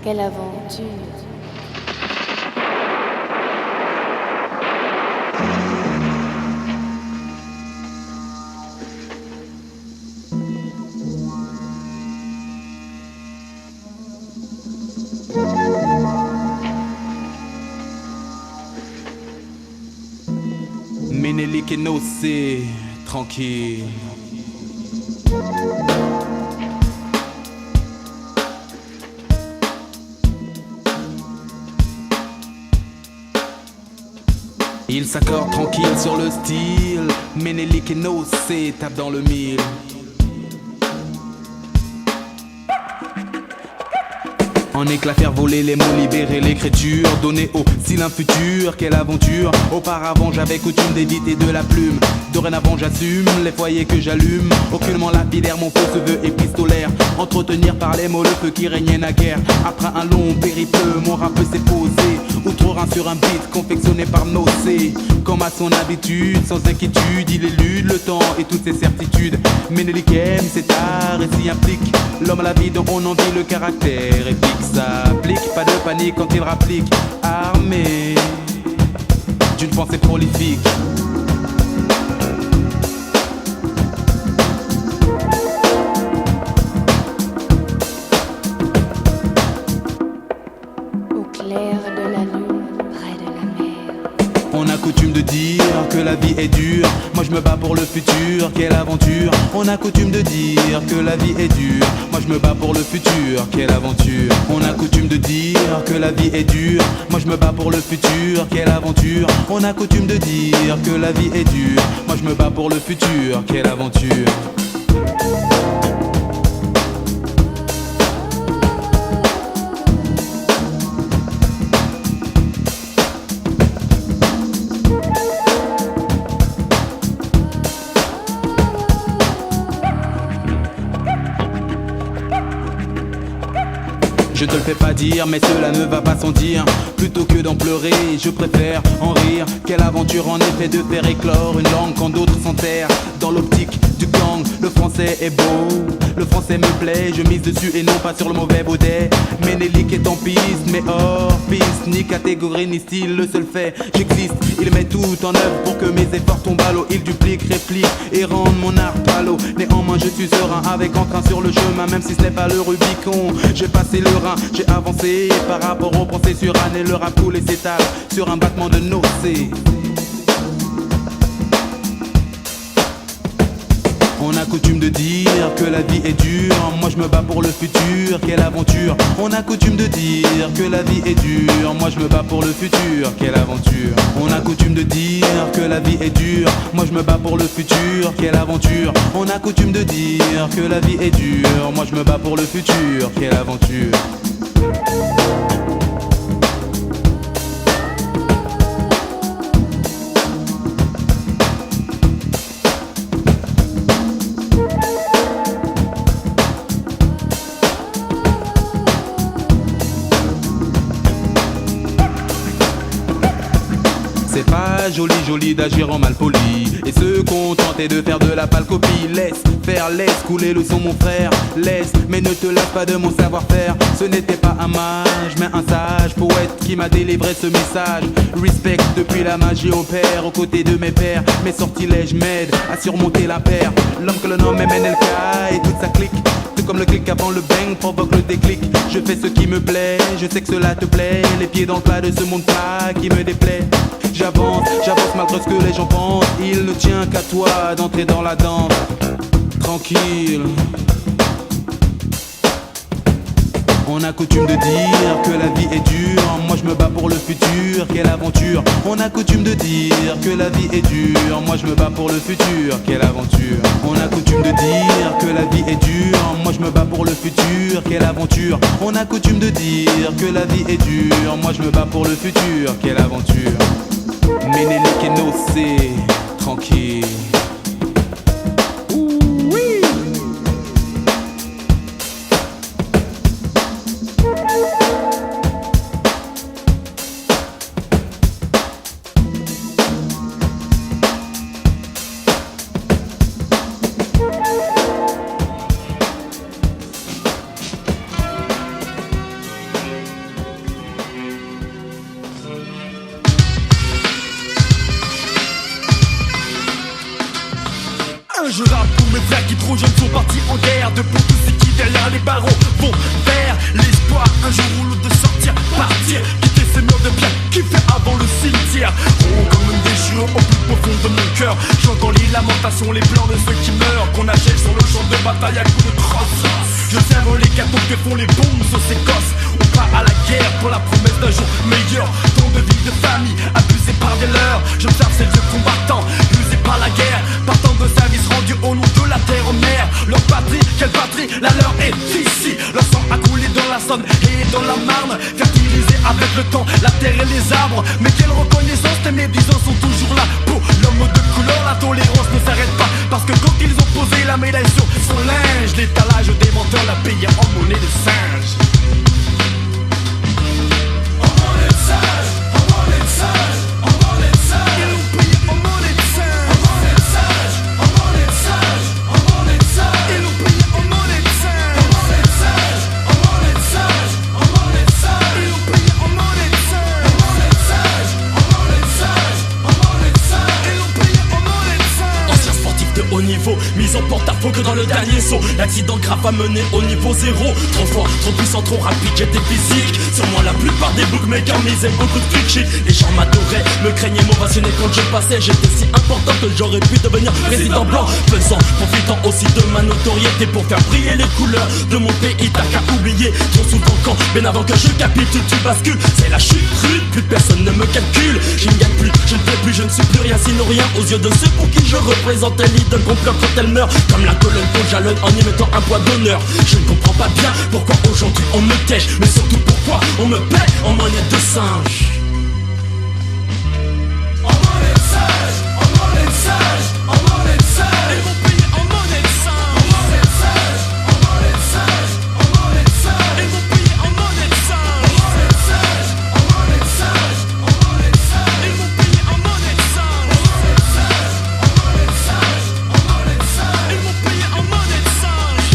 quelle aventure. Ménélique et Nosé, tranquille. Ils s'accordent tranquille sur le style. Ménélique et Nosé tapent dans le mille. En éclat faire voler les mots, libérer l'écriture, donner au style un futur, quelle aventure. Auparavant j'avais coutume d'éviter de la plume. Dorénavant j'assume les foyers que j'allume. Aucunement lapidaire, mon feu se veut épistolaire. Entretenir par les mots le feu qui régnait naguère. Après un long périple, mon rap s'est posé. Outre-Rhin sur un beat confectionné par Nosé. Comme à son habitude, sans inquiétude, il élude le temps et toutes ses certitudes. Ménélique aime cet art et s'y implique. L'homme à la vie dont on envie le caractère épique. S'applique, pas de panique quand il rapplique. Armé d'une pensée prolifique. Au clair de la lune, près de la mer. On a coutume de dire que la vie est dure. Moi je me bats pour le futur, quelle aventure. On a coutume de dire que la vie est dure. Moi je me bats pour le futur, quelle aventure. On a coutume de dire que la vie est dure. Moi je me bats pour le futur, quelle aventure. On a coutume de dire que la vie est dure. Moi je me bats pour le futur, quelle aventure. Je te le fais pas dire, mais cela ne va pas sans dire. Plutôt que d'en pleurer, je préfère en rire. Quelle aventure en effet de faire éclore une langue quand d'autres s'enterrent. Dans l'optique du gang, le français est beau. Le français me plaît, je mise dessus et non pas sur le mauvais baudet. Ménélique est en piste, mais hors piste. Ni catégorie ni style, le seul fait, j'existe. Il met tout en œuvre pour que mes efforts tombent à l'eau. Il duplique, réplique et rend mon art palo. Néanmoins je suis serein avec entrain sur le chemin. Même si ce n'est pas le Rubicon, j'ai passé le Rhin. J'ai avancé par rapport aux pensées sur Anne et le rap coule et s'étale sur un battement de Nosé. On a coutume de dire que la vie est dure. Moi je me bats pour le futur, quelle aventure. On a coutume de dire que la vie est dure. Moi je me bats pour le futur, quelle aventure. On a coutume de dire que la vie est dure. Moi je me bats pour le futur, quelle aventure. On a coutume de dire que la vie est dure. Moi je me bats pour le futur, quelle aventure. C'est pas joli d'agir en mal poli et se contenter de faire de la pâle copie. Laisse faire, laisse couler le son mon frère. Laisse, mais ne te lasse pas de mon savoir-faire. Ce n'était pas un mage, mais un sage poète qui m'a délivré ce message. Respect depuis la magie opère aux côtés de mes pères. Mes sortilèges m'aident à surmonter la paire. L'homme que l'on nomme MNLK et toute sa clique. Tout comme le clic avant le bang provoque le déclic. Je fais ce qui me plaît, je sais que cela te plaît. Les pieds dans le plat de ce monde plat qui me déplaît. J'avance malgré ce que les gens pensent. Il ne tient qu'à toi d'entrer dans la danse. Tranquille. On a coutume de dire que la vie est dure. Moi je me bats pour le futur, quelle aventure. On a coutume de dire que la vie est dure. Moi je me bats pour le futur, quelle aventure. On a coutume de dire que la vie est dure. Moi je me bats pour le futur, quelle aventure. On a coutume de dire que la vie est dure. Moi je me bats pour le futur, quelle aventure. Ménélique et Nosé, tranquille. frères qui trop jeunes sont partis en guerre. De pour tous ceux qui derrière les barreaux vont vers l'espoir un jour ou l'autre de sortir, partir, quitter ces murs de pierre qui fait avant le cimetière. Oh, comme une déchirure au plus profond de mon cœur, j'entends les lamentations, les pleurs de ceux qui meurent, qu'on achète sur le champ de bataille à coups de crosse. Je serve les cartons que font les bombes sur ces gosses. On part à la guerre pour la promesse d'un jour meilleur. Tant de vie, de famille, abusés par des leurs. J'observe ces vieux combattants, usés par la guerre, partant de services rendus au nom de la terre aux mers. Leur patrie, quelle patrie, la leur est ici. Leur sang a coulé dans la Saône et dans la Marne, fertilisé avec le temps la terre et les arbres. Mais quelle reconnaissance, tes médisants sont toujours là. Pour l'homme de couleur, la tolérance ne s'arrête pas. Parce que quand ils ont posé la médaille sur son linge, l'étalage des menteurs l'a payé en monnaie de singe. En monnaie de singe, en monnaie de singe, en monnaie de singe. Ils l'ont payé en monnaie de singe. En monnaie de singe, en monnaie de singe, en monnaie de singe. Ils l'ont payé en monnaie de singe. En monnaie de singe, en monnaie de singe, en monnaie de singe. Ils l'ont payé en monnaie de singe. En monnaie de singe, en monnaie de singe, en monnaie de singe. Ils l'ont payé en monnaie de singe. Ancien sportif de haut niveau, mise en porte-à-faux que dans le dernier saut. L'accident grave a mené au niveau zéro. Trop fort, trop puissant, trop rapide, j'étais physique. Sur moi la plupart des bookmakers misaient beaucoup de clichés. Les gens m'adoraient, me craignaient, m'ovationnaient quand je passais. J'étais si important que j'aurais pu devenir président blanc. Faisant, profitant aussi de ma notoriété pour faire briller les couleurs de mon pays. T'as qu'à oublier, trop souvent quand, bien avant que je capitule, tu bascules. C'est la chute rude, plus personne ne me calcule. Je ne gagne plus, je ne fais plus, je ne suis plus rien sinon rien aux yeux de ceux pour qui je représentais l'idole qu'on pleure quand elle meurt. Comme la colonne qu'on jalonne en y mettant un poids d'honneur. Je ne comprends pas bien pourquoi aujourd'hui on me tèche, mais surtout pourquoi on me paie en monnaie de singe. En monnaie de singe, en monnaie de singe, en monnaie de singe. Ils vont payer en monnaie de singe. En monnaie de singe, en monnaie de singe, en monnaie de singe. Ils vont payer en monnaie de singe. En monnaie de singe, en monnaie de singe, en monnaie de singe. Ils vont payer en monnaie de singe. En monnaie de singe, en monnaie de singe, en monnaie de singe. Ils vont payer en monnaie de singe.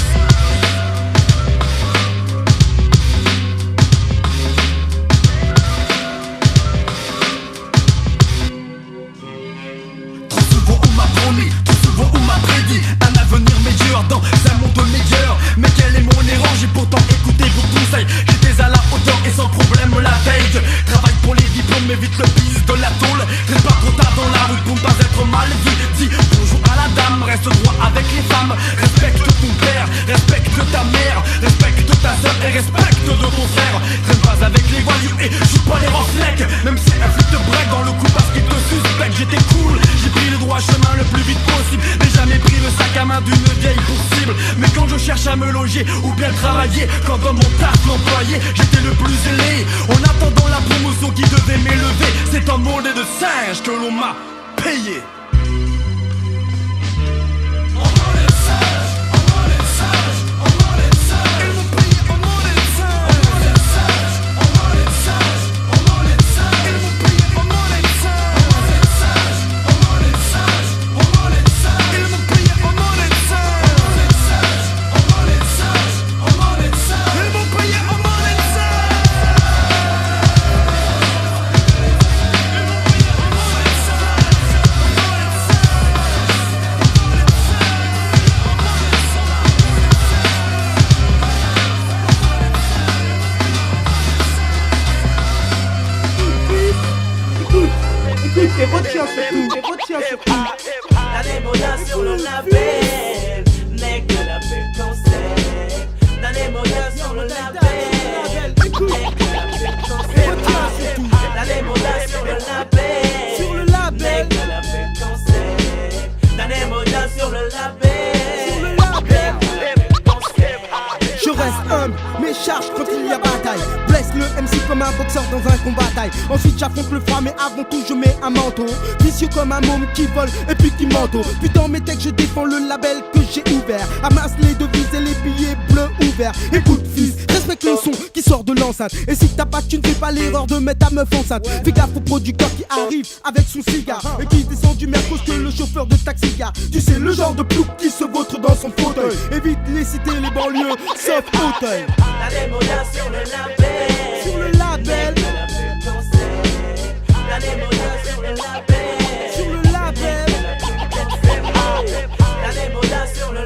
Trop souvent on m'a promis, trop souvent on m'a prédit un avenir meilleur dans un monde meilleur. Mais quel est mon erreur, j'ai pourtant écouté vos conseils. J'étais à la hauteur et sans problème la veille. Travaille pour les diplômes, évite le bise de la tôle. Reste pas trop tard dans la route pour ne pas être mal vu. Dis bonjour à la dame, reste droit avec les femmes. Respecte ton père, respecte ta mère, respecte ta soeur et respecte de ton frère. Traîne pas avec les voyous et joue pas les renflecs. Même si un flic te break dans le coup parce qu'il te suspecte. J'étais cool, j'ai pris le droit chemin le plus vite possible. N'ai jamais pris le sac à main d'une vieille possible. Mais quand je cherche à me loger ou bien travailler, quand dans mon taf l'employé j'étais le plus ailé. En attendant la promotion qui devait m'élever, c'est en monnaie de singe que l'on m'a payé. En monnaie de singe, en monnaie de singe, en monnaie de singe. Ils m'ont payé en monnaie de singe. En monnaie de singe, en monnaie de singe, en monnaie de singe. Ils m'ont payé en monnaie de singe. En monnaie de singe, en monnaie de singe, en monnaie de singe. Ils m'ont payé en monnaie de singe. En monnaie de singe, en monnaie de singe, en monnaie de singe. Ils m'ont payé en monnaie de singe. Écoutez votre chien surtout, votre chien surtout. La démonia sur le label, n'est que la paix concert. La démonia sur le label, n'est que la paix concert. La démonia sur le label, n'est que la paix concert. La démonia sur le label, Je reste humble, mais charge quand il y a bataille. Blesse le MC comme un boxeur dans un combat taille. Ensuite j'affronte le froid, mais avant tout je mets un manteau. Vicieux comme un môme qui vole et puis qui manteau. Puis dans mes textes je défends le label que j'ai ouvert. Amasse les devises et les billets bleus ouverts. Écoute fils, respecte le son qui sort de l'enceinte. Et si t'as pas, tu ne fais pas l'erreur de mettre ta meuf enceinte. Fais gaffe au producteur qui arrive avec son cigare et qui descend du mercos que le chauffeur de taxi-car. Tu sais le genre de plouc qui se vautre dans son fauteuil. Évite les cités, les banlieues, sauf Auteuil. la démonia sur le label, Sur le label, n'est que la paix concert. La démonia sur le label, sur le label. la démonia sur le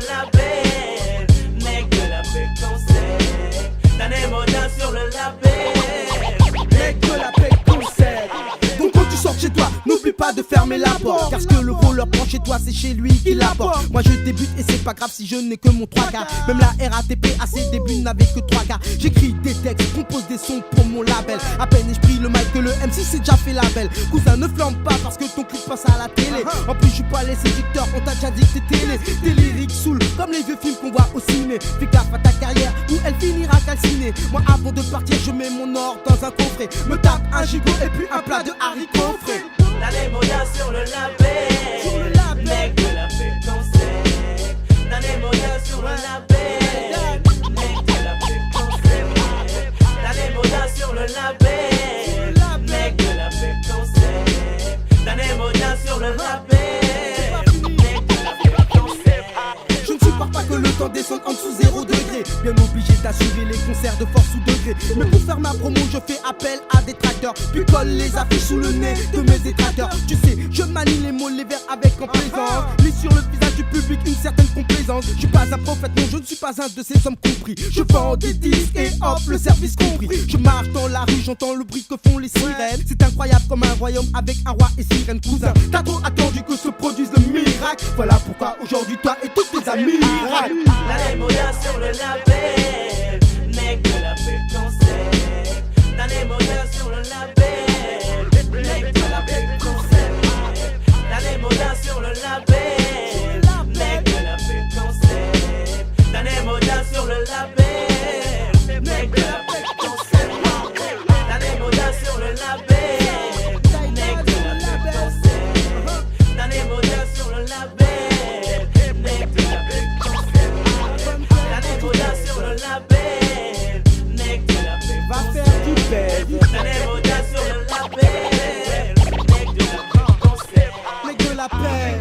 de fermer la porte. Car ce que le voleur prend chez toi, c'est chez lui qu'il apporte. Moi je débute et c'est pas grave si je n'ai que mon 3K. Même la RATP à ses débuts n'avait que 3K. J'écris des textes, compose des sons pour mon label. À peine ai-je pris le mic que le MC s'est déjà fait la belle. Cousin ne flambe pas parce que ton clip passe à la télé. En plus je suis pas les séducteurs, on t'a déjà dit que t'es télé. Tes lyriques saoulent comme les vieux films qu'on voit au ciné. Fais gaffe à ta carrière ou elle finira calcinée. Moi avant de partir je mets mon or dans un coffret. Me tape un gigot et puis un plat de haricots frais. La Nemoya sur le label, mec de la paix concept. La Nemoya sur le label, mec de la paix concept. La Nemoya sur le label, mec de la paix concept. La Nemoya sur le label, mec de la paix concept. Je ne supporte pas que le temps descende en dessous 0 degré. Bien obligé d'assurer les concerts de force ou degré. Mais pour faire ma promo je fais appel à des tracteurs. Puis colle les affiches sous le nez de mes détracteurs. Tu sais, je manie les mots, les vers avec complaisance. Mais sur le visage du public une certaine complaisance. Je suis pas un prophète, non je ne suis pas un de ces hommes compris. Je vends des disques et hop le service compris. Je marche dans la rue, j'entends le bruit que font les sirènes. C'est incroyable comme un royaume avec un roi et sirène. Cousin, t'as trop attendu que se produise le miracle. Voilà pourquoi aujourd'hui toi et tous tes amis miracle. La Nemoya sur le label, mec de la paix concept. La Nemoya sur le label, mec de la paix concept. La Nemoya sur le label, mec de la paix concept. La Nemoya sur le label, mec de la paix concept. La Nemoya sur le label, mec de la paix concept. La Nemoya sur le label, mec de la paix concept. La Nemoya sur le label, mec de la paix Va faire du bête. La Nemoya sur le label, mec de la paix concept. Mec de la paix.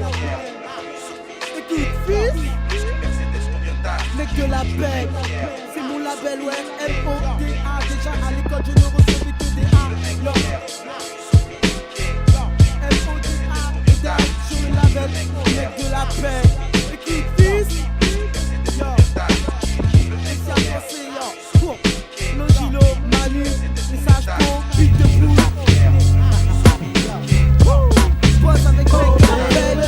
Écoute fils, mec de la paix. C'est mon label ouais, M-O-D-A. Déjà à l'école je ne recevais que des A. M-O-D-A, et direct sur le label, mec de la paix. Écoute fils, yo. Et c'est à penser yo. Cours, Logilo, Manu, message pro, beat de boule. Pose avec mec de la paix.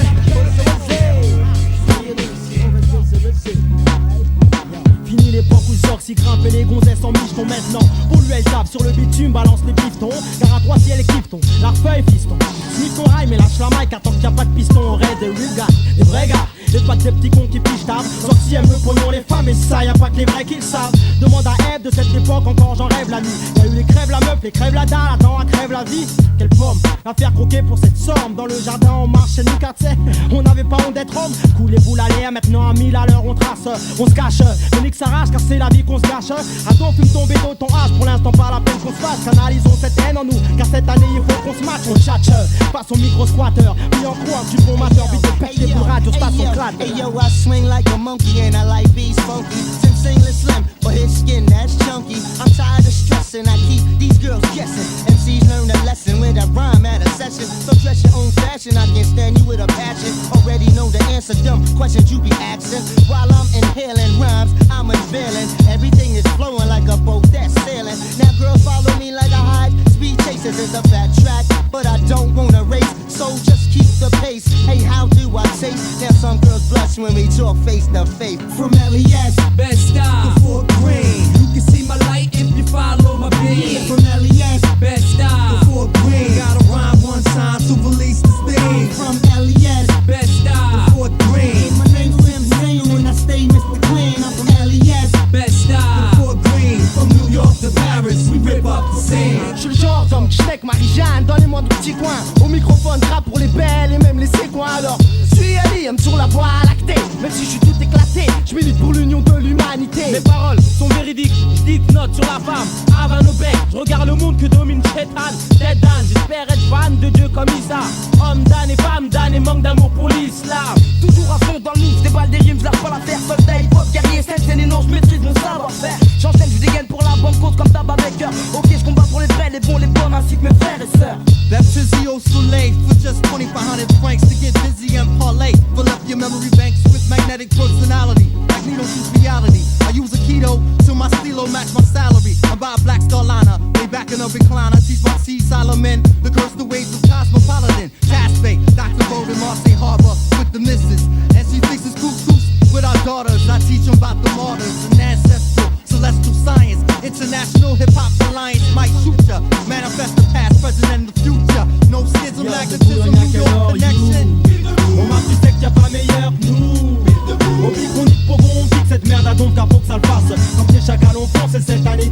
Fini l'époque où Zorxy grimpait les gonzesses en micheton. Maintenant, pour lui elle tape sur le bitume, balance les piftons. Car à toi si elle est kifton, l'arfeuille fiston. Sniff ton rail mais lâche la mic, attends qu'il n'y a pas de piston. On reste des real gars, des vrais gars. Et pas des petits cons qui pichent table. Zorxy aime le pognon, les femmes et ça, y'a pas que les vrais qui le savent. Demande à Eve de cette époque, encore j'en rêve la nuit. Y'a eu les crèves la meuf, les crèves la dalle, attends, elle crève la vie. Quelle pomme, à faire croquer pour cette somme. Dans le jardin on marche, c'est nous quartier. On n'avait pas honte d'être homme. Coule les boules à l'air, maintenant à 1000 à l'heure on trace. On se cache, le nique s'arrache car c'est la vie qu'on se gâche. Attends, fume ton bédo, ton hache, pour l'instant pas la peine qu'on se fasse. Canalisons cette haine en nous, car cette année il faut qu'on se match. On tchatche, passe au micro squatter. Puis en croix du bon mateur, vite de pète les boules radio, station clade. Hey yo, I swing like a monkey and I like bees funky. Since English slim, but his skin that's chunky. I'm tired of stressing, I keep these girls guessing. MCs learn a lesson with a rhyme at a session. So dress your own fashion, I can't stand you with a passion. Already know the answer, dumb questions you be asking. While I'm inhaling rhymes, I'm unveiling. Everything is flowing like a boat that's sailing. Now girls follow me like a hide. Speed chasers is a fat track, but I don't wanna race. So just keep the pace. Hey, how do I taste? Now some girls blush when we talk face to face. From LES, best style, to Fort Greene. You can see my light if you follow my beat. From LES, best style, to Fort Greene. gotta rhyme one time to release the steam. From LES, Best style, to Fort Greene. My name's Slim Zane and I stay Mr. Clean. I'm from LES, best style, to Fort Greene. from New York to Paris, we rip up the scene. Je suis le genre d'homme qui schneck Marie-Jeanne dans les moindres petits coins. Au microphone, rap pour les belles et même les séquins. Alors, je suis alien sur la voie lactée. Même si je suis tout éclaté, je milite pour l'union de l'humanité. Mes paroles sont véridiques, je dicte note sur la femme. Avant au bec, je regarde le monde que domine Chetan. Dead Dan, j'espère être fan de Dieu comme Issa. Homme d'âne et femme d'âne et manque d'amour pour l'islam. Toujours à fond dans le move, je déballe des rimes, je lâche pas l'affaire. Soldat hip-hop, guerrier, scène et non, je maîtrise mon savoir-faire. J'enchaîne, je dégaine pour la bonne cause comme tabac maker. Ok, je combat pour les vrais, les bons, les bonnes ainsi que mes frères et sœurs. That Tizzy au Soleil for just 2,500 francs to get busy and parlay. Fill up your memory banks with magnetic personality. Magneto sees reality. I use a keto till my stilo match my salary. I buy a black Starliner, lay back in a recliner. Teach my T Solomon the curse, the ways of cosmopolitan. Task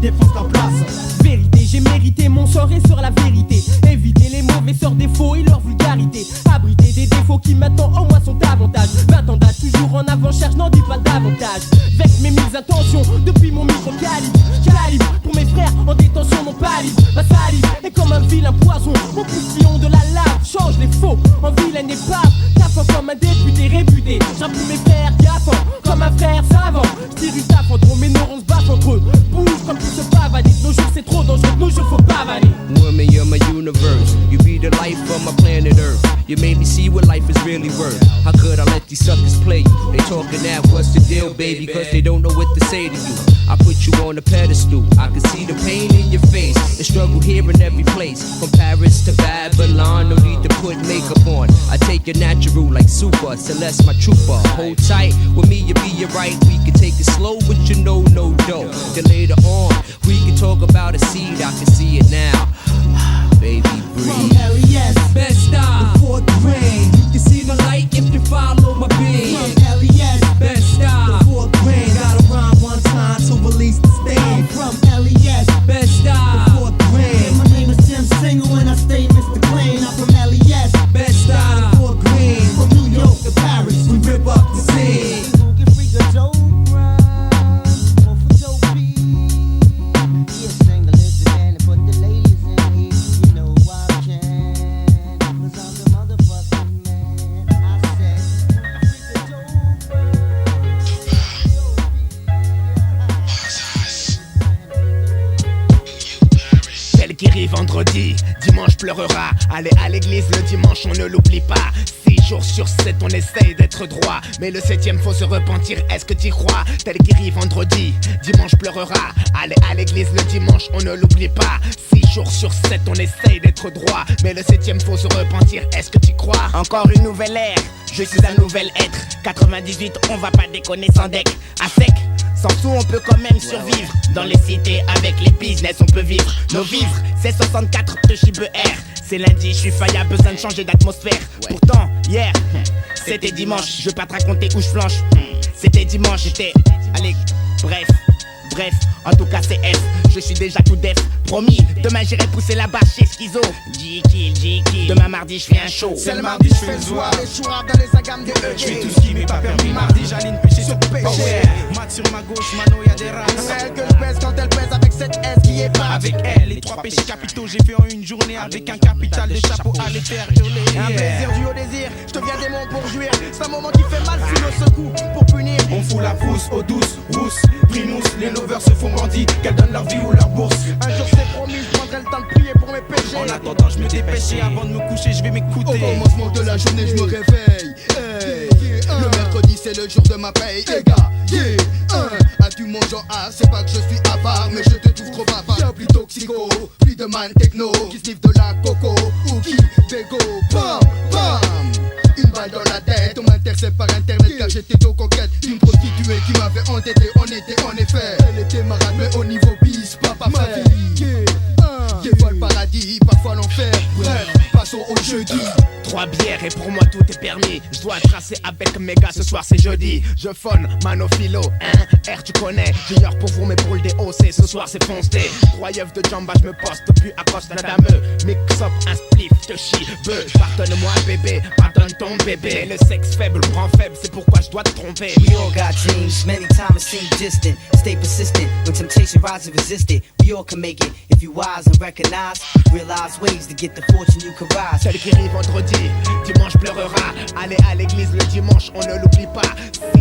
défonce la place. Vérité, j'ai mérité mon sort et sur la vérité. Éviter les mauvais sorts défauts et leur vulgarité. Abriter des défauts qui maintenant en moi sont davantage. 20 ans d'âge, toujours en avant, cherche, n'en dis pas davantage. Vexe mes mises intentions depuis mon micro calibre pour mes frères en détention, mon palive. Ma salive est comme un vilain poison. Mon postillon de la lave change les faux en vilaine épave. Taffant comme un député réputé. J'appuie mes frères gaffant comme un frère savant. J'tire une taf entre eux, mes neurones se battent entre eux. Bouge comme tout se pavaner. Nos jours c'est trop dangereux, nos jours faut pas vanner. Woman, you're my universe. You be the life of my planet Earth. You made me see what life is really worth. How could I let these suckers play you? They talking that, what's the deal, baby? Cause they don't know what to say to you. I put you on a pedestal. I can see the pain in your face. The struggle here in every place. From Paris to Babylon, no need to put makeup on. I take it natural like super. Celeste, my trooper. Hold tight with me, you be right. We can take it slow, but you know no dough. Then later on, we can talk about a seed. I can see it now. Baby, breathe. From LES, best style, the fourth grain. You can see the light if you follow my beat. From LES, Best style, The fourth grain, gotta rhyme one time to release the stain. from LES. best style, The fourth grain, My name is Jim Single and I stay Mr. Clean. I'm from LES. best style. the fourth grain. From New York to Paris. We rip up the scene. Get free the dope rhyme. Or for dope beat. Yeah, single is the man and put the ladies in here. You know I can. Cause I'm the motherfucking man. I said, free the dope rhyme. Celle qui rit vendredi, dimanche pleurera. Aller à l'église le dimanche, on ne l'oublie pas. 6 jours sur 7, on essaye d'être droit. Mais le 7ème, faut se repentir, est-ce que t'y crois? Tel qui rit vendredi, dimanche pleurera. Aller à l'église le dimanche, on ne l'oublie pas. 6 jours sur 7, on essaye d'être droit. Mais le 7ème, faut se repentir, est-ce que t'y crois? Encore une nouvelle ère, je suis un nouvel être. 98, on va pas déconner sans deck. À sec, sans sous on peut quand même survivre. Dans les cités avec les business on peut vivre. Nos vivres c'est 64 de Chibe R. C'est lundi, je suis faillable, besoin de changer d'atmosphère. Pourtant hier c'était dimanche. Je veux pas te raconter où je flanche. C'était dimanche, j'étais allez, bref, en tout cas c'est F. Je suis déjà tout def, promis. Demain j'irai pousser la barre chez Schizo. G-Kill. Demain mardi je fais un show. C'est le mardi, je fais le soir. Les choix dans les agames de EG. Je fais tout ce qui m'est pas permis. Mardi, j'aligne péché sur péché. Oh yeah. Mat sur ma gauche, mano, y'a des races. Elle que je pèse quand elle pèse avec cette S qui est pas. Avec elle, les 3 péchés capitaux, j'ai fait en une journée avec un capital de chapeau à les faire hurler. Un plaisir dû au désir, je deviens démon pour jouir. C'est un moment qui fait mal si nos secoue pour punir. On fout la pousse aux douces, rousses, primous. Les lovers se font bandits, qu'elles donnent leur vie ou leur bourse. Un jour c'est promis, je prendrai le temps de prier pour mes péchés. En attendant, je me dépêche et avant de me coucher, je vais m'écouter. Au commencement de la journée, je me réveille. Hey. Le mercredi, c'est le jour de ma paye. Les gars, as-tu mon genre A? C'est pas que je suis avare, mais je te trouve trop bavard. Plus toxico, plus de man techno qui sniffe de la coco ou qui bégo. Bam, bam. Une balle dans la tête, on m'intercepte par internet car j'étais aux conquêtes d'une prostituée qui m'avait entêté. On était en effet, elle était malade mais au niveau bis, pas ma vie. Des fois le paradis, parfois l'enfer. Bref, passons au jeudi. 3 bières et pour moi tout est permis. Je dois tracer avec mes gars, ce soir c'est jeudi. Je phone, mano philo, R tu connais. Junior pour vous mais pour le DOC, ce soir c'est foncé. 3 yeux de jamba, je me poste, puis accoste la dame. Mix up un spliff, te chie, beu. Pardonne-moi bébé, pardonne ton bébé. Le sexe faible, le grand faible, c'est pourquoi je dois te tromper. We all got dreams, many times it seems distant. Stay persistent, when temptation rises resist it. We all can make it, if you wise and recognize. Realize ways to get the fortune you can rise. Celle qui rit vendredi, dimanche pleurera. Aller à l'église le dimanche, on ne l'oublie pas.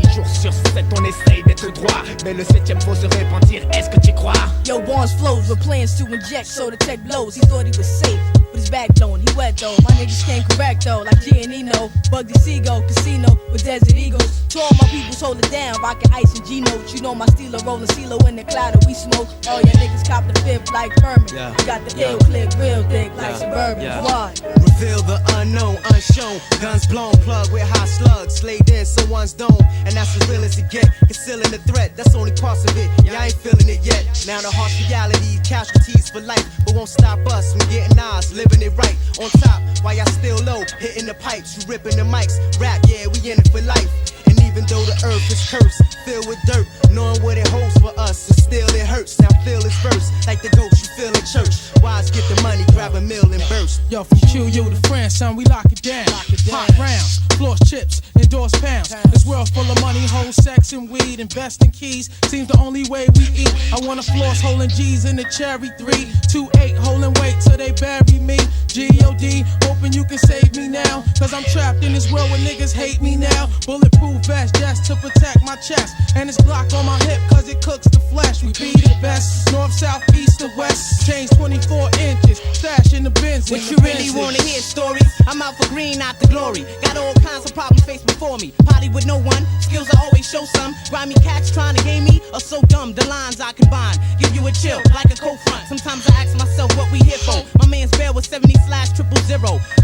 6 jours sur 7, on essaye d'être droit. Mais le 7ème faut se repentir, est-ce que tu crois? Yo, Barnes flows with plans to inject, so the tech blows. He thought he was safe, but his back blown. He wet though, my niggas came correct though. Like Giannino, Bugsy Seagull, Casino with Desert Eagles. To all my peoples hold it down, rockin' ice and G-notes. You know my stealer rolling CeeLo in the cloud and we smoke. All your niggas cop the fifth like Furman. Yeah. We got the ill click, real thick like Suburban. Why? Reveal the unknown, unshown. Guns blown, plug with hot slugs. Laid in someone's dome, and that's as real as it get. Concealing the threat, that's only parts of it. Y'all ain't feeling it yet. Now the harsh reality, casualties for life. But won't stop us from getting ours, living it right. On top, while y'all still low, hitting the pipes, you ripping the mics. Rap, yeah, we in it for life. And even though the earth is cursed, filled with dirt, knowing what it holds for us, and still it hurts. Now feel this verse, like the ghost you feel in church. Wise get the money, grab a meal and burst. Yo, from QU to France, son, we lock it down. Pop rounds, floss chips, endorse pounds. This world full of money, hoes, sex, and weed. Invest in keys, seems the only way we eat. I wanna floss, holding G's in the cherry 3, 2-8, holding weight till they bury me. G.O.D., hoping you can save me now, cause I'm trapped in this world where niggas hate me now. Bulletproof vest just to protect my chest, and it's Glock on my hip cause it cooks the flesh. We be the best, north, south, east, or west. Change 24 inches, stash in the bins. What you really wanna hear stories? I'm out for green, not the glory. Got all kinds of problems faced before me. Potty with no one, skills I always show some. Grimy cats trying to game me are so dumb. The lines I combine give you a chill like a cold front. Sometimes I ask myself what we here for. My man's bail was 70/000.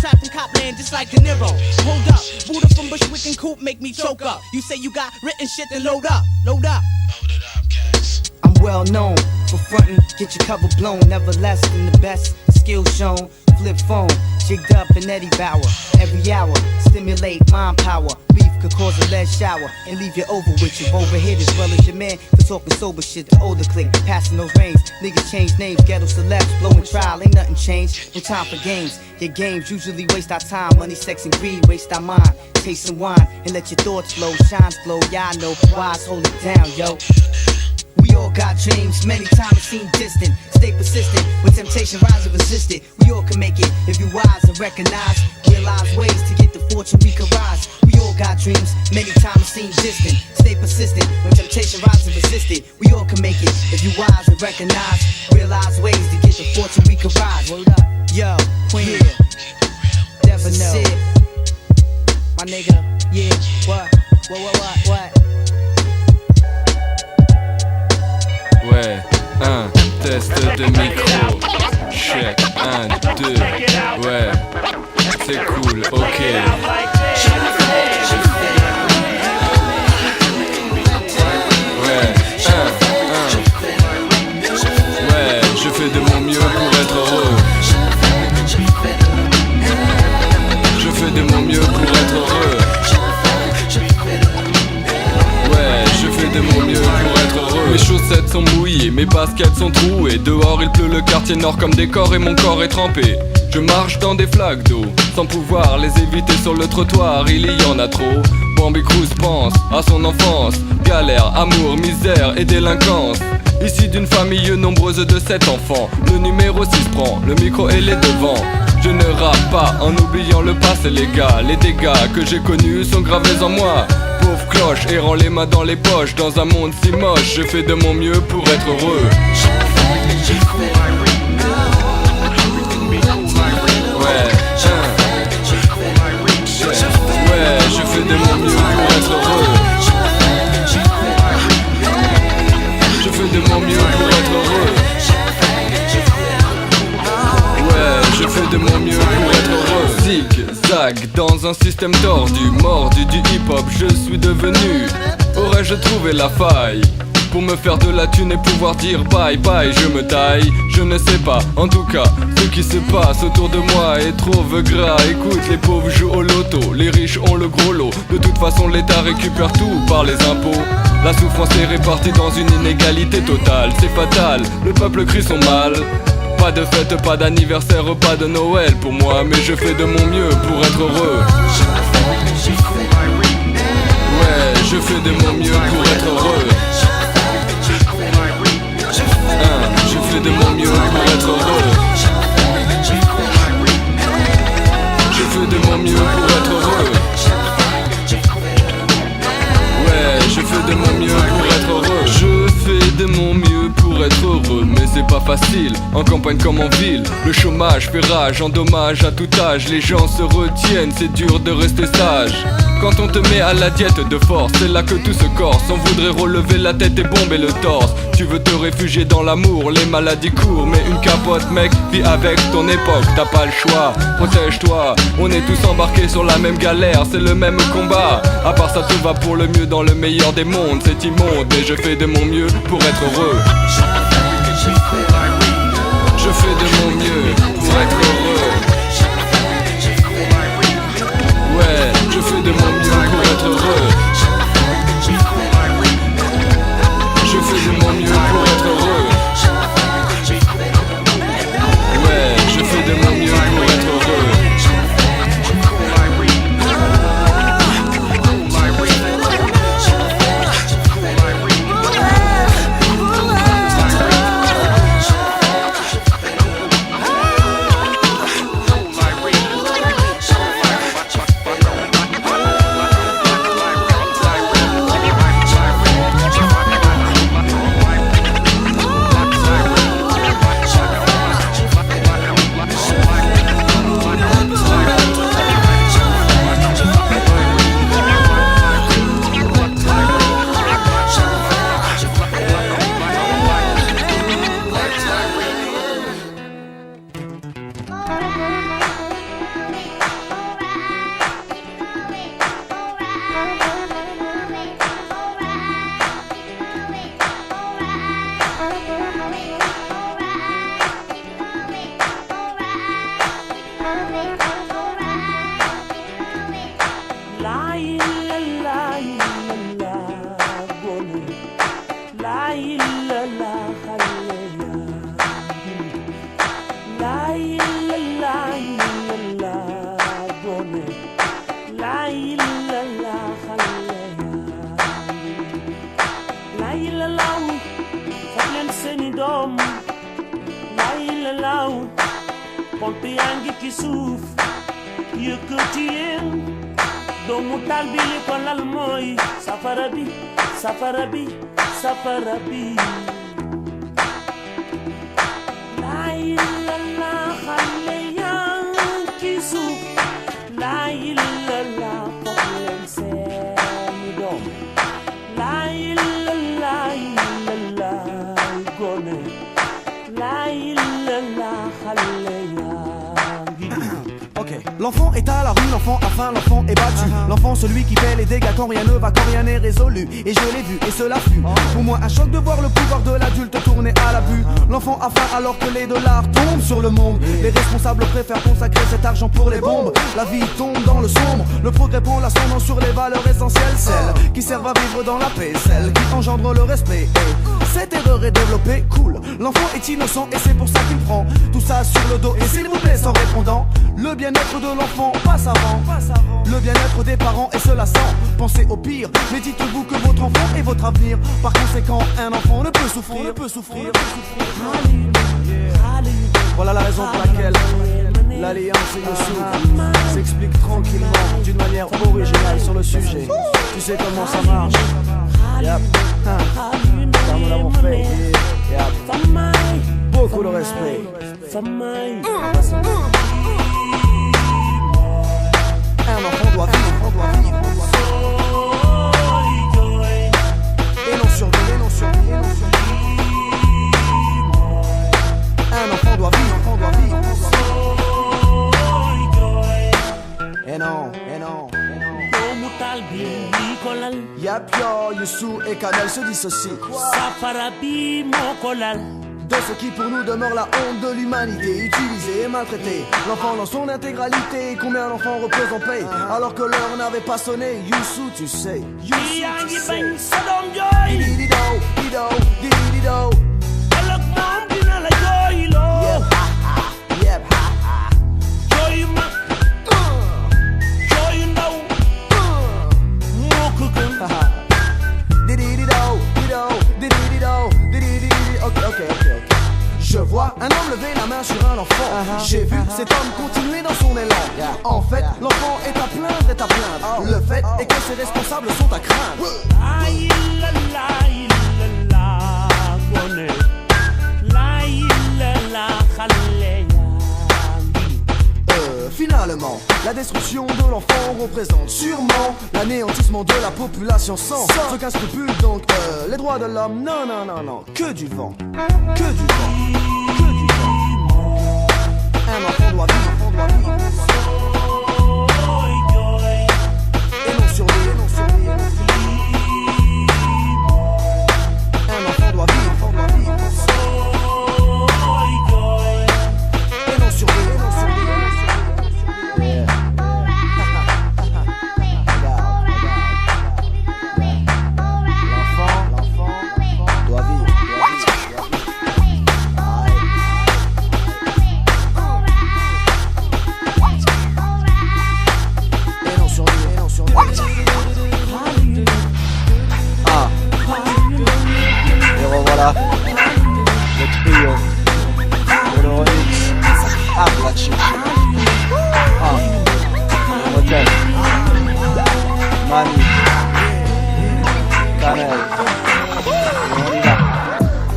Trapped in Copland just like De Niro. Hold up, Buddha from Bushwick and Coop make me choke up. You say you got written shit, then load up, load up. I'm well known for frontin', get your cover blown. Never less than the best, skills shown. Flip phone, jigged up in Eddie Bauer. Every hour, stimulate mind power. Beef could cause a lead shower and leave you over with you. Overhit as well as your man for talking sober shit. The older clique, passing those reins. Niggas change names, ghetto celebs, blowing trial. Ain't nothing changed, no time for games. Your games usually waste our time. Money, sex, and greed waste our mind. Taste some wine and let your thoughts flow. Shines glow, y'all know. Wise, hold it down, yo. We all got dreams, many times it seem distant. Stay persistent, when temptation rise and resist it. We all can make it, if you wise and recognize. Realize ways to get the fortune we can rise. We all got dreams, many times it seem distant. Stay persistent, when temptation rise and resist it. We all can make it, if you wise and recognize. Realize ways to get the fortune we can rise. Word up, yo, Queen, yeah. Never know. My nigga, yeah, what? Ouais, un test de micro. Check, 1, 2. Ouais, c'est cool, ok. Ouais, 1. Ouais, je fais de mon mieux pour être heureux. Je fais de mon mieux pour être heureux. Ouais, je fais de mon mieux pour être heureux. Mes chaussettes sont mouillées, mes baskets sont trouées. Dehors il pleut, le quartier nord comme décor et mon corps est trempé. Je marche dans des flaques d'eau, sans pouvoir les éviter sur le trottoir, il y en a trop. Bambi Cruz pense à son enfance, galère, amour, misère et délinquance. Issu d'une famille nombreuse de 7 enfants, le numéro 6 prend le micro et les devants. Je ne rappe pas en oubliant le passé les gars. Les dégâts que j'ai connus sont gravés en moi. Pauvre cloche, errant les mains dans les poches. Dans un monde si moche, je fais de mon mieux pour être heureux. Ouais, ouais, je fais de mon mieux pour être heureux. Je fais de mon mieux pour être heureux. Ouais, je fais de mon mieux pour être heureux. Zig-zag dans un système tordu, mordu du hip-hop, je suis devenu. Aurais-je trouvé la faille pour me faire de la thune et pouvoir dire bye bye, je me taille, je ne sais pas, en tout cas, ce qui se passe autour de moi est trop gras. Écoute, les pauvres jouent au loto, les riches ont le gros lot. De toute façon l'État récupère tout par les impôts. La souffrance est répartie dans une inégalité totale, c'est fatal, le peuple crie son mal. Pas de fête, pas d'anniversaire, pas de Noël pour moi, mais je fais de mon mieux pour être heureux. Ouais, je fais de mon mieux pour être heureux. Je fais de mon mieux pour être heureux. Je fais de mon mieux pour être heureux. Ouais, je fais de mon mieux pour être heureux. Je fais de mon mieux pour être heureux, mais c'est pas facile, en campagne comme en ville. Le chômage fait rage, endommage à tout âge. Les gens se retiennent, c'est dur de rester sage. Quand on te met à la diète de force, c'est là que tout se corse. On voudrait relever la tête et bomber le torse. Tu veux te réfugier dans l'amour, les maladies courent. Mais une capote mec, vis avec ton époque, t'as pas le choix, protège-toi. On est tous embarqués sur la même galère, c'est le même combat. À part ça tout va pour le mieux dans le meilleur des mondes. C'est immonde, mais je fais de mon mieux pour être heureux. Je fais de mon mieux pour être heureux. Ouais, je fais de mon mieux pour être heureux. pompe yaa ngi ci suuf yëkkati yéen doomu taal bi li ko lal mooy safara bi safara bi safara bi laay la la xale yaa ci suuf laay la la foog leen seeni doom laay la laay la laay gone laay la la xale L'enfant est à la rue, l'enfant a faim, l'enfant est battu. L'enfant celui qui fait les dégâts quand rien ne va, quand rien n'est résolu. Et je l'ai vu et cela fut pour moi un choc de voir le pouvoir de l'adulte tourner à l'abus. L'enfant a faim alors que les dollars tombent sur le monde. Les responsables préfèrent consacrer cet argent pour les bombes. La vie tombe dans le sombre, le progrès prend l'ascendant sur les valeurs essentielles. Celles qui servent à vivre dans la paix, celles qui engendrent le respect. Et cette erreur est développée, cool. L'enfant est innocent et c'est pour ça qu'il prend tout ça sur le dos. Et s'il vous plaît sans répondant, le bien-être de l'enfant passe avant le bien-être des parents et cela sans penser au pire. Mais dites-vous que votre enfant est votre avenir. Par conséquent, un enfant ne peut souffrir, Voilà la raison pour laquelle l'alliance et Youssou s'explique tranquillement d'une manière originale sur le sujet. Tu sais comment ça marche. Yep. Car nous l'avons fait. Yep. Beaucoup de respect. Un enfant doit vivre, et non survivre, Un enfant doit vivre, Et non. Yap yo, Youssou et Kamel se dissocient. De ce qui pour nous demeure la honte de l'humanité, utilisée et maltraitée. L'enfant dans son intégralité, combien d'enfants reposent en paix alors que l'heure n'avait pas sonné. Youssou, tu sais. Je vois un homme lever la main sur un enfant. J'ai vu cet homme continuer dans son élan. En fait, l'enfant est à plaindre, Le fait est que ses responsables sont à craindre. Finalement, la destruction de l'enfant représente sûrement l'anéantissement de la population sans aucun scrupule. Donc les droits de l'homme, non, que du vent. Un enfant doit vivre, et non survivre, Un enfant doit vivre, et non survivre,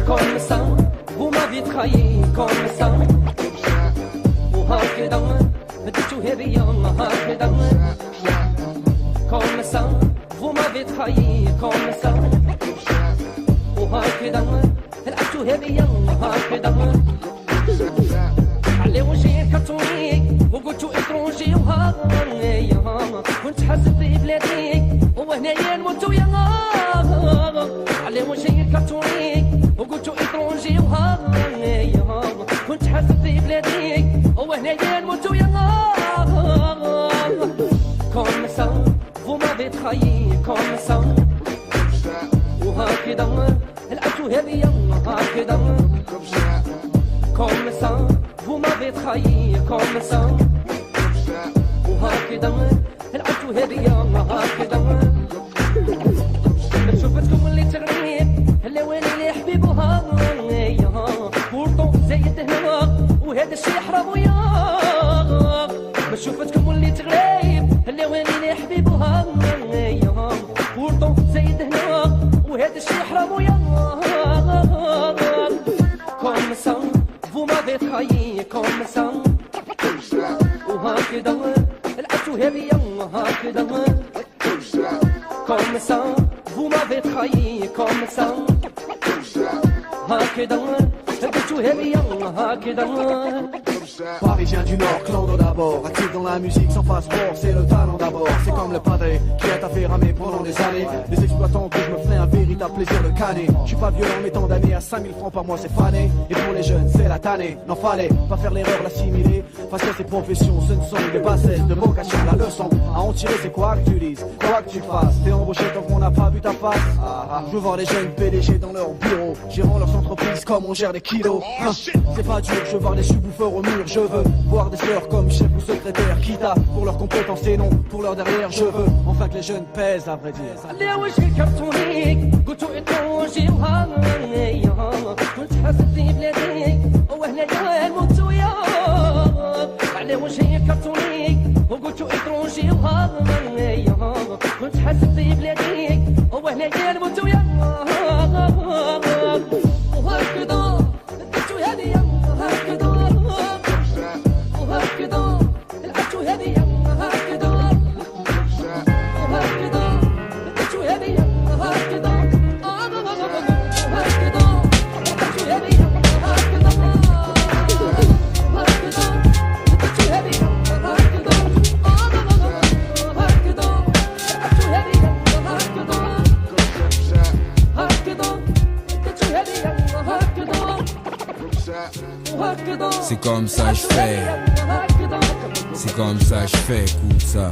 Comme ça, vous m'avez trahi, comme ça. وهكذا بديتو هرية هكذا. Comme ça, vous m'avez trahi, comme ça. وهكذا لعبتو هرية هكذا. على وجهي كرتوني وقلتو إترونجي وهاي. كنت حاسب في بلادي وهنايا نموتو يا على وجهي كرتوني وقلتو إترونجي وهاي. كنت حاسب في بلادي وهنايا نموتو يا بتخيل كومسان وهكذا العبتو هذه هكذا كومسان vous m'avez trahi كومسان وهكذا العبتو هذه هكذا شوفتكم اللي تغنيت هلا وين اللي حبيبوها بورطون زايد هنا وهذا الشي حرام وياه ما شوفتكم اللي تغليب هلا وين اللي حبيبوها بورطون زايد هنا وهذا الشي حرام وياه كوم سا vous m'avez trahi كوم سا وهكذا العبتو هذه هكذا كوم سا vous m'avez trahi comme ça Parisien du Nord, clando d'abord, actif dans la musique sans passeport, c'est le talent d'abord. C'est comme le padré qui a fait ramer pendant des années. Les exploitants que je me ferai un véritable plaisir de canner. Je suis pas violent mais tant d'années à 5000 francs par mois c'est fané. Et pour les jeunes c'est la tannée, n'en fallait pas faire l'erreur d'assimiler. Face à ces professions ce ne sont que des bassesses de vocation. La leçon à en tirer c'est quoi que tu dises, quoi que tu fasses. T'es embauché tant qu'on n'a pas vu ta face. Je vois les jeunes PDG dans leur bureau, gérant leurs entreprises comme on gère des kilos. C'est pas dur, je vois des sous-bouffeurs au mur. Je veux voir des sœurs comme chef ou secrétaire, quitte à pour leurs compétences et non pour leur derrière. Je veux enfin que les jeunes pèsent à vrai dire. كنت حاسبني بلادي وهنا جا الموت ويا على وجهي كرتوني وقلت اترونجي وهايا كنت حاسبني بلادي وهنا جا الموت ويا وهكذا الدتو هذه هكذا وهكذا العبتو هذه هكذا وهكذا الدتو هذه هكذا C'est comme ça je fais. C'est comme ça je fais, écoute ça.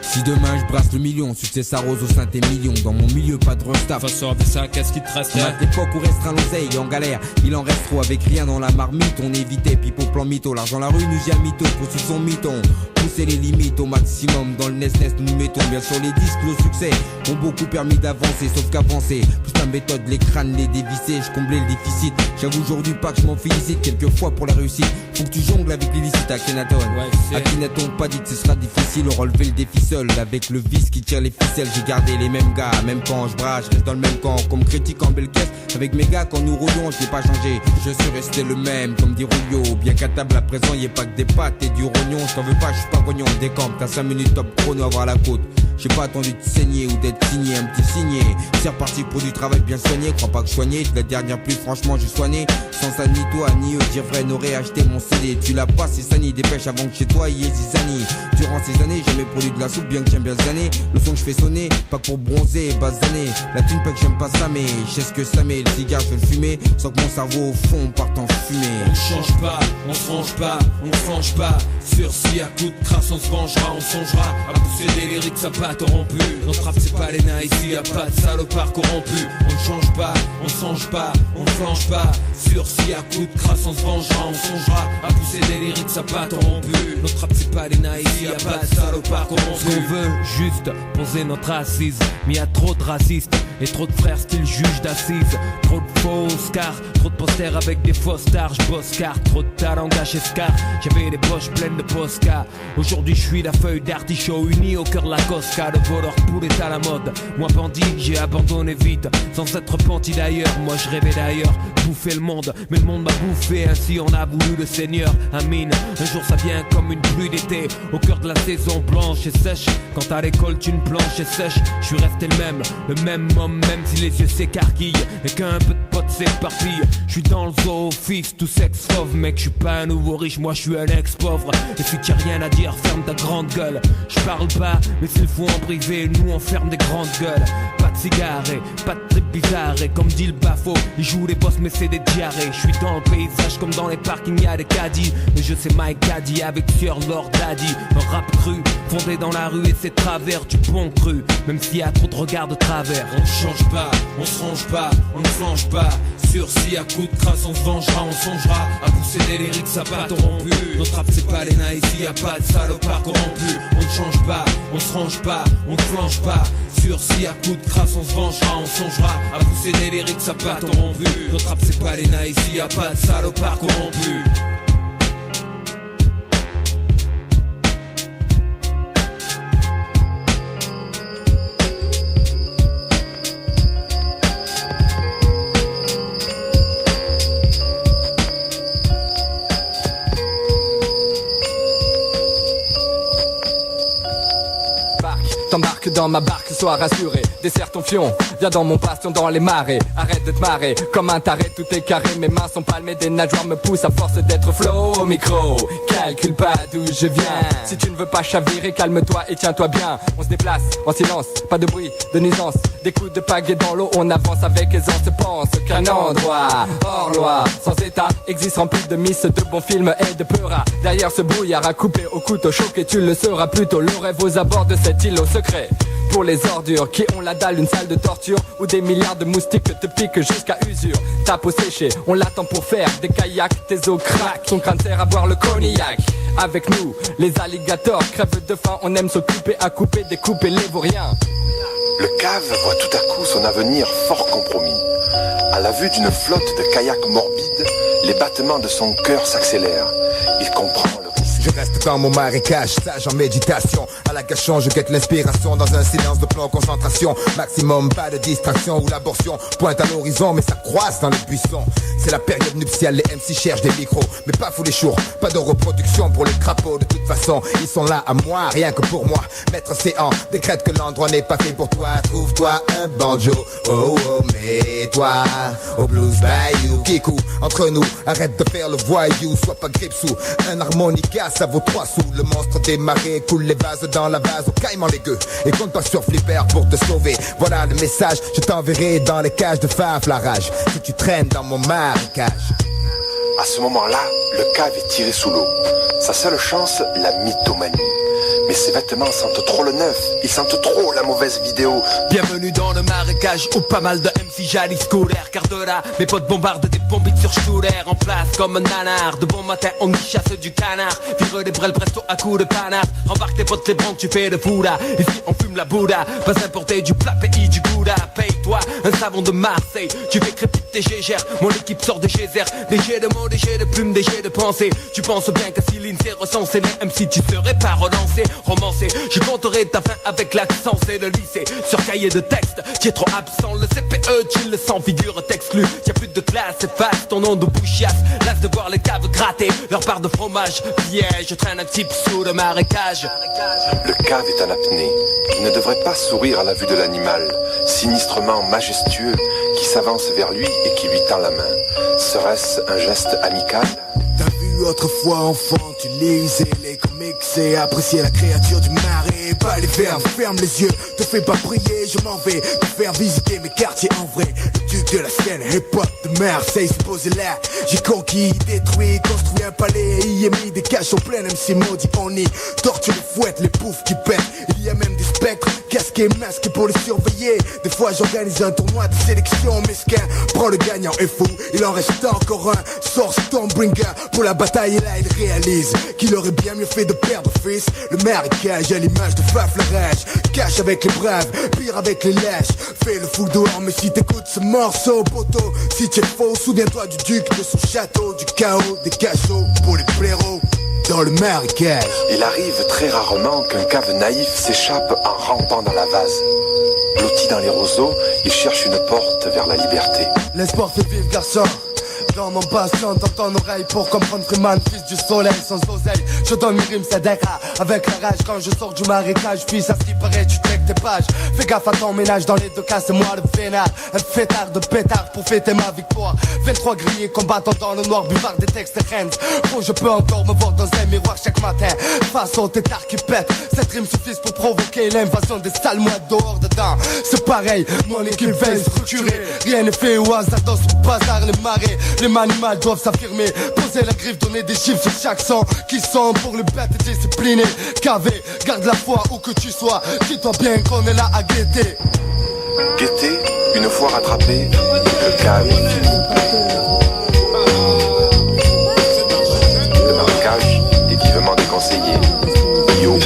Si demain je brasse le million, succès s'arrose au sein tes millions. Dans mon milieu pas de restart. Façon avec ça, qu'est-ce qui te reste? On a des époques où restreint l'oseille en galère. Il en reste trop avec rien dans la marmite. On évitait pipo plan mytho. L'argent la rue nous y a mytho, poursuit son mython. Pousser les limites au maximum. Dans le NES nous mettons bien sûr les disques. Le succès ont beaucoup permis d'avancer, sauf qu'avancer plus la méthode, les crânes, les dévissés. Je comblais le déficit. J'avoue aujourd'hui pas que je m'en félicite. Quelquefois pour la réussite, faut que tu jongles avec l'illicite. Akhenaton, à qui n'a-t-on pas dit que ce sera difficile? Relever le défi seul avec le vice qui tire les ficelles. J'ai gardé les mêmes gars, même quand je brasse, je reste dans le même camp. Comme critique en belle caisse, avec mes gars quand nous roulions, je n'ai pas changé. Je suis resté le même, comme dit Rouillot. Bien qu'à table à présent, y ait pas que des pâtes et du rognon. Je t'en veux pas, je suis pas grognon. Décampe, t'as 5 minutes top chrono à voir la côte. J'ai pas attendu de saigner ou d'être signé, un petit signé. C'est reparti pour du travail bien soigné. Crois pas que je soignais, la dernière plus franchement j'ai soigné. Sans ça ni toi ni eux, dire vrai n'aurait acheté mon CD. Tu l'as pas, c'est Sani, dépêche avant que chez toi y ait Zizani. Durant ces années, jamais produit de la soupe, bien que j'aime bien zaner. Le son que je fais sonner, pas pour bronzer et basaner. La thune pas que j'aime pas ça, mais je sais ce que ça met. Le cigare je vais le fumer, sans que mon cerveau au fond parte en fumée. On change pas, on se range pas, on change pas. Sursis à coups de crasse, on se vengera, on songera à pousser des lyriques, ça pas corrompu. Notre rap c'est pas les nains, ici y'a pas de salopard corrompu. On ne change pas, on change pas, on change pas. Sursis à coups de crasse, on se vengera, on songera à pousser des lyriques, ça pas corrompu. Notre rap c'est pas les nains, ici y'a pas de salopard corrompu. Ce qu'on veut juste poser notre assise, mais y'a trop de racistes et trop de frères style juge d'assises. Trop de fausses car, trop de posters avec des fausses stars. J'bosse car, trop de talent gâché scar. J'avais les poches pleines de posca. Aujourd'hui je suis la feuille d'artichaut unie au cœur de la Cosca. Le voleur poulet à la mode, moi bandit j'ai abandonné vite. Sans être repenti d'ailleurs, moi je rêvais d'ailleurs bouffer le monde, mais le monde m'a bouffé. Ainsi on a voulu le Seigneur, Amine. Un jour ça vient comme une pluie d'été, au cœur de la saison blanche et sèche. Quand à l'école tu une planche et sèche. Je suis resté le même homme, même si les yeux s'écarquillent et qu'un peu de potes s'éparpillent. J'suis dans le zoo, fils, tout sex fauve. Mec, j'suis pas un nouveau riche, moi j'suis un ex-pauvre. Et si t'as rien à dire, ferme ta grande gueule. J'parle pas, mais s'il faut en privé, nous on ferme des grandes gueules. Pas de cigares, pas de trip bizarre. Et comme dit le bafo, ils jouent les boss mais c'est des diarrhées. J'suis dans le paysage comme dans les parkings y'a des caddies. Mais je sais Mike Caddy avec Sieur Lord Daddy. Un rap cru, fondé dans la rue et c'est travers du bon cru. Même s'il y a trop de regards de travers. On change pas, on se range pas, on ne flanche pas. Sursis à coups de crasse, on se vengera, on songera à pousser des lyrics à pattes rompues. Notre rap c'est pas les nains, ici y'a pas de salopard corrompu. On ne change pas, on se range pas, on ne flanche pas. Sursis à coups de crasse, on se vengera, on songera à pousser des lyrics à pattes rompues. Notre rap c'est pas les nains, ici y'a pas de salopard corrompu. T'embarques dans ma barque, sois rassuré. Desserre ton fion, viens dans mon bastion dans les marées. Arrête de te marrer, comme un taré tout est carré. Mes mains sont palmées, des nageoires me poussent à force d'être flow au micro. Calcule pas d'où je viens. Si tu ne veux pas chavirer, calme-toi et tiens-toi bien. On se déplace en silence, pas de bruit, de nuisance. Des coups de pagaie dans l'eau, on avance avec aisance. Pense qu'un endroit hors loi, sans état, existe rempli de miss, de bons films et de peuras. Derrière ce brouillard à couper au couteau choqué, tu le seras plutôt. Le rêve aux abords de cet îlot secret. Pour les ordures qui ont la dalle, une salle de torture où des milliards de moustiques te piquent jusqu'à usure. Ta peau séchée, on l'attend pour faire des kayaks. Tes os craquent, ton crâne sert à boire le cognac. Avec nous, les alligators crèvent de faim. On aime s'occuper à couper, découper les vauriens. Le cave voit tout à coup son avenir fort compromis. À la vue d'une flotte de kayaks morbides, les battements de son cœur s'accélèrent. Il comprend le risque. Je reste dans mon marécage, sage en méditation. À la gâchon, je guette l'inspiration dans un silence de plomb, concentration. Maximum, pas de distraction ou l'abortion pointe à l'horizon, mais ça croise dans les buissons. C'est la période nuptiale, les MC cherchent des micros, mais pas fou les chours, pas de reproduction pour les crapauds. De toute façon, ils sont là à moi, rien que pour moi. Maître Céan décrète que l'endroit n'est pas fait pour toi. Trouve-toi un banjo, oh oh, mets-toi au blues bayou. Kikou, entre nous, arrête de faire le voyou. Sois pas gripsou, un harmonica ça vaut 3 sous. Le monstre des marées coule les vases dans la vase au caïman les gueux. Et compte pas sur Flipper pour te sauver. Voilà le message, je t'enverrai dans les cages de Faf la rage. Si tu traînes dans mon marécage. À ce moment-là, le cave est tiré sous l'eau. Sa seule chance, la mythomanie. Mais ses vêtements sentent trop le neuf, ils sentent trop la mauvaise vidéo. Bienvenue dans le marécage où pas mal de MC jalis scolaires. Car de là, mes potes bombardent des bombites sur Studer. En place comme un nanar, de bon matin on y chasse du canard. Vire des brels presto à coups de panard. Embarque tes potes, les branques, tu fais de fouda. Ici on fume la Bouddha, pas importer du plat pays du Gouda. Paye-toi un savon de Marseille, tu fais crépiter tes gégères. Mon équipe sort de geysers, des jets de mots, des jets de plumes, des jets de pensée. Tu penses bien que si l'INSEE recensé les MC tu serais pas relancé. Romancé, je compterai ta fin avec l'accent, c'est le lycée. Sur cahier de texte, tu es trop absent. Le CPE, tu le sens, figure t'exclus. Y'a plus de classe, efface ton nom de bouchiasse. Lasse de voir les caves gratter leur part de fromage. Piège, je traîne un type sous le marécage. Le cave est en apnée. Il ne devrait pas sourire à la vue de l'animal, sinistrement majestueux, qui s'avance vers lui et qui lui tend la main. Serait-ce un geste amical? T'as vu autrefois enfant, tu lisais les comics et appréciais la créature du marais. Pas les verbes, ferme les yeux, te fais pas prier, je m'en vais te faire visiter mes quartiers en vrai. Le duc de la scène, hip-hop de Marseille, c'est posé là. J'ai conquis, détruit, construit un palais et y ai mis des caches en plein MC maudit. On y torture les fouettes, les poufs qui pètent. Il y a même des spectres, casqués, masqués pour les surveiller. Des fois j'organise un tournoi de sélection mesquin. Prends le gagnant et fou, il en reste encore un. Sors Stormbringer pour la bataille et là il réalise qu'il aurait bien mieux fait de perdre fils. Le marécage à l'image de Faf la rage. Cache avec les braves, pire avec les lâches. Fais le fou dehors mais si t'écoutes ce morceau poteau. Si tu es faux, souviens-toi du duc, de son château, du chaos, des cachots pour les blaireaux dans le marécage. Il arrive très rarement qu'un cave naïf s'échappe en rampant dans la vase. Blotti dans les roseaux, il cherche une porte vers la liberté. L'espoir fait vivre garçon. Dans mon bastion, dans ton oreille pour comprendre Freeman, fils du soleil sans oseille. Je donne mes rimes, c'est des rats avec la rage quand je sors du marécage. Fils, à ce qui paraît, tu t'es avec tes pages. Fais gaffe à ton ménage, dans les deux cas c'est moi le vénard. Un fêtard de pétard pour fêter ma victoire. 23 grillés combattant dans le noir, buvard des textes et hands. Oh je peux encore me voir dans un miroir chaque matin. Face au tétard qui pète, cette rime suffit pour provoquer l'invasion des sales mouettes dehors dedans. C'est pareil, mon équipe veille structurée. Rien n'est fait au hasard dans ce bazar, les marées. Les manimales doivent s'affirmer, poser la griffe, donner des chiffres sur chaque son. Qui sont pour les bêtes disciplinées. KV, garde la foi où que tu sois. Dis-toi bien qu'on est là à guetter. Guetter, une fois rattrapé, le cas est fini. Le marquage est vivement déconseillé. Yo.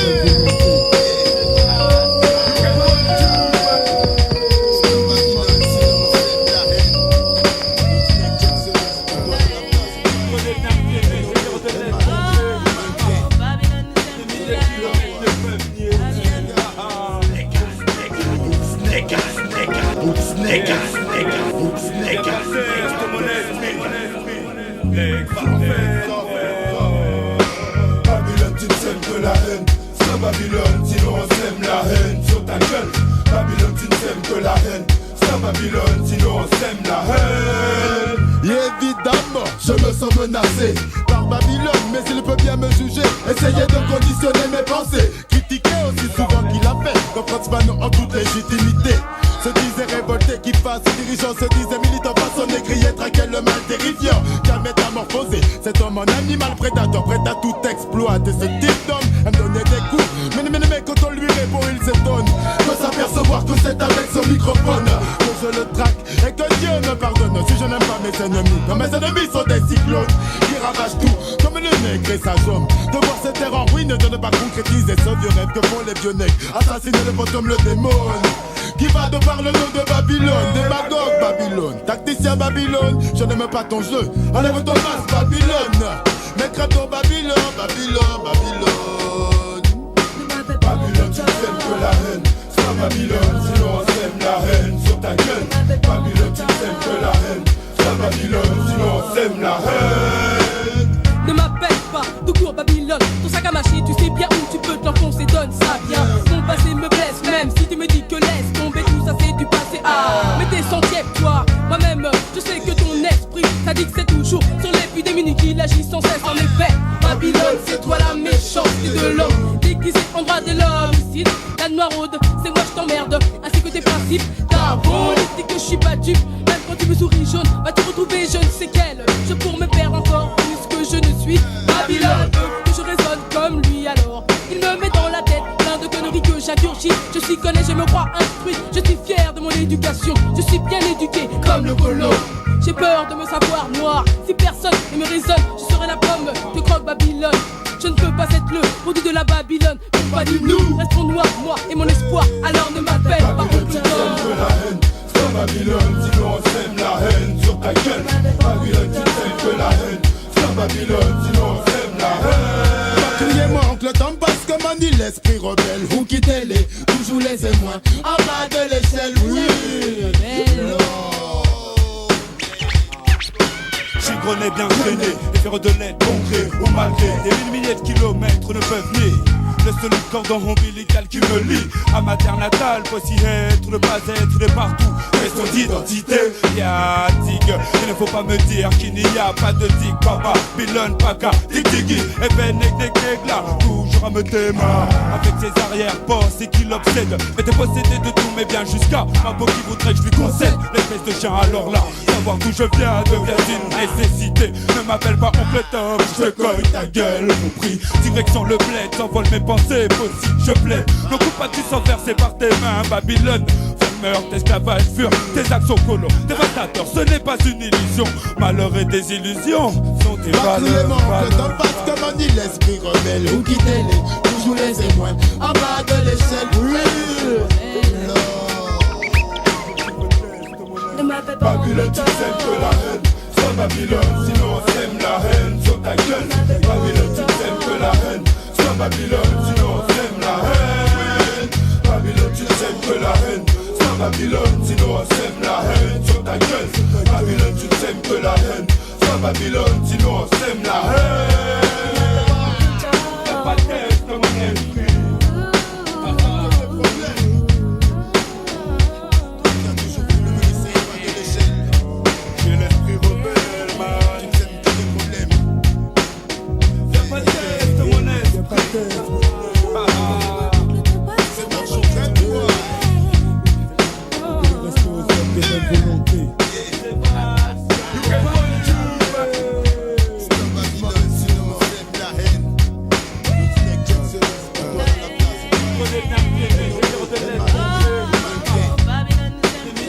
Babylone, tu ne sèmes que la haine. Sans Babylone, sinon on sème la haine sur ta gueule. Babylone, tu ne sèmes que la haine. Sans Babylone, sinon on sème la haine. Et évidemment, je me sens menacé par Babylone, mais il peut bien me juger. Essayer de conditionner mes pensées, critiquer aussi souvent qu'il a fait. Comprendre Spano en toute légitimité. Se disait révolté qui passe, dirigeant se disait militant façonné, criait, traquait le mal terrifiant. Qu'a métamorphosé, cet homme en animal prédateur, prêt à tout exploiter. Ce type d'homme aime donner des coups, mais quand on lui répond il s'étonne de s'apercevoir que c'est avec son microphone que je le traque et que Dieu me pardonne. Si je n'aime pas mes ennemis, quand mes ennemis sont des cyclones qui ravagent tout, comme le nègre et sa jambe. De voir cette terre en ruine, de ne pas concrétiser ce vieux rêve que font les vieux nègres. Assassiner le fantôme, le démon qui va de par le nom de Babylone, démagogue Babylone, tacticien Babylone, je n'aime pas ton jeu, enlève ton masque Babylone, mets ton Babylone, Babylone, Babylone. Babylone, tu n'aimes que la haine, sans Babylone, sinon on sème la haine sur ta gueule. Babylone, tu n'aimes que la haine, sans Babylone, sinon on sème la haine. Ne m'appelle pas, tout court Babylone. Ton sac à mâcher, tu sais bien où tu peux te l'enfoncer, donne ça bien. Mon passé me blesse, même si tu me dis que laisse tomber tout ça, c'est du passé. Ah, mais t'es sentier, toi. Moi-même, je sais que ton esprit, ça dit que c'est toujours sur les plus démunis qu'il agit sans cesse. En effet, Babylone, c'est toi la méchanceté de l'homme, déguisé en droit de l'homicide. La noiraude, c'est moi je t'emmerde, ainsi que tes principes. Ta politique, je suis battu. Même quand tu me souris jaune, vas-tu retrouver je ne sais quel. Je pour me perdre encore plus que je ne suis. Babylone veut que je raisonne comme lui, alors il me met dans la tête plein de conneries que j'ingurgite. Je s'y connais, je me crois instruit. Je suis fier de mon éducation, je suis bien éduqué comme le colon. J'ai peur de me savoir noir. Si personne ne me raisonne, je serai la pomme que croque Babylone. Je ne peux pas être le produit de la Babylone. Pas du nous, restons noirs, moi et mon espoir. Alors ne m'appelle pas Babylone, sans Babylone, sinon on sème la haine sur ta gueule. Babylone, tu n'aimes que la haine, sans Babylone, sinon on sème la haine. Criez-moi oncle Tom parce que manie l'esprit rebelle. Vous quittez les, toujours les émoins, en bas de l'échelle, oui. Chigrené bien traîné, et faire de l'aide bon gré ou malgré. Des milliers de kilomètres ne peuvent nier le seul cordon ombilical qui me lie à ma terre natale. Faut s'y être, ne pas être de partout. Question d'identité, y'a digue. Il ne faut pas me dire qu'il n'y a pas de digue. Papa, Babylone, Paka, Dig Diggy, et Ben Neg là, toujours à me démarrer. Avec ses arrière-pensées qui l'obsèdent. Mais t'es possédé de tous mes biens jusqu'à ma peau qui voudrait que je lui concède l'espèce de chien. Alors là, savoir d'où je viens devient une nécessité. Ne m'appelle pas oncle Tom, je te cogne ta gueule, compris. Direction le bled, s'envole mes pensées possibles, je plais. Ne coupe pas, tu sens versé par tes mains, Babylone. Meurtre, esclavage, fur, tes actes sont colons, dévastateurs, ce n'est pas une illusion. Malheur et désillusion sont tes valeurs. Parce que manie l'esprit rebelle, vous quittez les, toujours les émoins, en bas de l'échelle, Babylone, tu sèmes que la haine, sans Babylone, sinon on sème la haine sur ta gueule. Babylone, tu sèmes que la haine, sans Babylone, sinon on sème la haine. Babylone, tu sèmes que la haine, sans Babylone, sinon on sème la haine sur ta gueule. Babylone, tu sèmes que la haine, sans Babylone, sinon on sème la haine. Y'a pas de test dans mon esprit.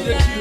Y'a qui